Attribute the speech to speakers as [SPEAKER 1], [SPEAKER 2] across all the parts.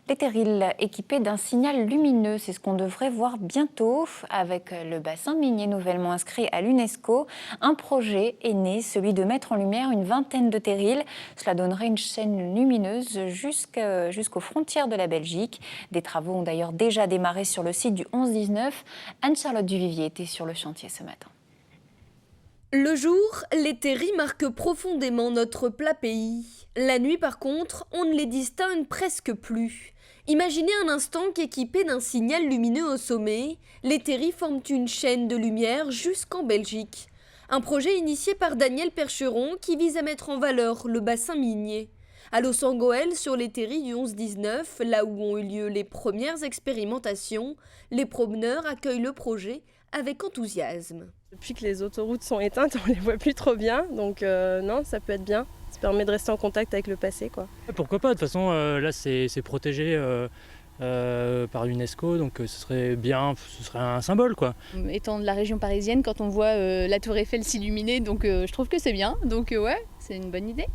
[SPEAKER 1] Les terrils équipés d'un signal lumineux, c'est ce qu'on devrait voir bientôt avec le bassin minier nouvellement inscrit à l'UNESCO. Un projet est né, celui de mettre en lumière une vingtaine de terrils. Cela donnerait une chaîne lumineuse jusqu'aux frontières de la Belgique. Des travaux ont d'ailleurs déjà démarré sur le site du 11-19. Anne-Charlotte Duvivier était sur le chantier ce matin.
[SPEAKER 2] Le jour, les terrils marquent profondément notre plat pays. La nuit, par contre, on ne les distingue presque plus. Imaginez un instant qu'équipés d'un signal lumineux au sommet, les terrils forment une chaîne de lumière jusqu'en Belgique. Un projet initié par Daniel Percheron qui vise à mettre en valeur le bassin minier. À Losangoël, sur les terrils du 11-19, là où ont eu lieu les premières expérimentations, les promeneurs accueillent le projet avec enthousiasme.
[SPEAKER 3] Depuis que les autoroutes sont éteintes, on les voit plus trop bien, donc non, ça peut être bien. Ça permet de rester en contact avec le passé, quoi.
[SPEAKER 4] Pourquoi pas, de toute façon là c'est protégé par l'UNESCO, donc ce serait bien, ce serait un symbole quoi.
[SPEAKER 5] Étant de la région parisienne, quand on voit la tour Eiffel s'illuminer, donc je trouve que c'est bien, donc ouais, c'est une bonne idée.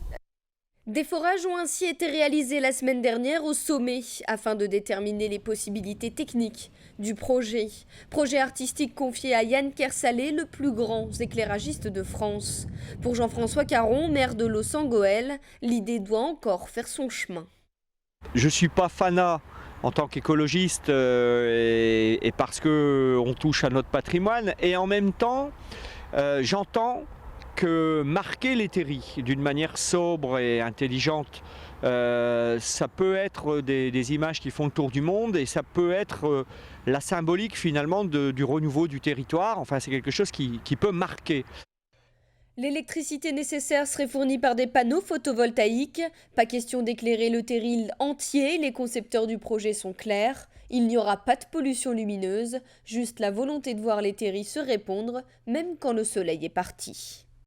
[SPEAKER 2] Des forages ont ainsi été réalisés la semaine dernière au sommet afin de déterminer les possibilités techniques du projet. Projet artistique confié à Yann Kersalé, le plus grand éclairagiste de France. Pour Jean-François Caron, maire de Losangoël, l'idée doit encore faire son chemin.
[SPEAKER 6] Je ne suis pas fanat en tant qu'écologiste et parce qu'on touche à notre patrimoine, et en même temps j'entends que marquer les terrils d'une manière sobre et intelligente, ça peut être des images qui font le tour du monde, et ça peut être la symbolique finalement du renouveau du territoire. Enfin, c'est quelque chose qui peut marquer.
[SPEAKER 2] L'électricité nécessaire serait fournie par des panneaux photovoltaïques. Pas question d'éclairer le terril entier, les concepteurs du projet sont clairs. Il n'y aura pas de pollution lumineuse, juste la volonté de voir les terrils se répondre, même quand le soleil est parti.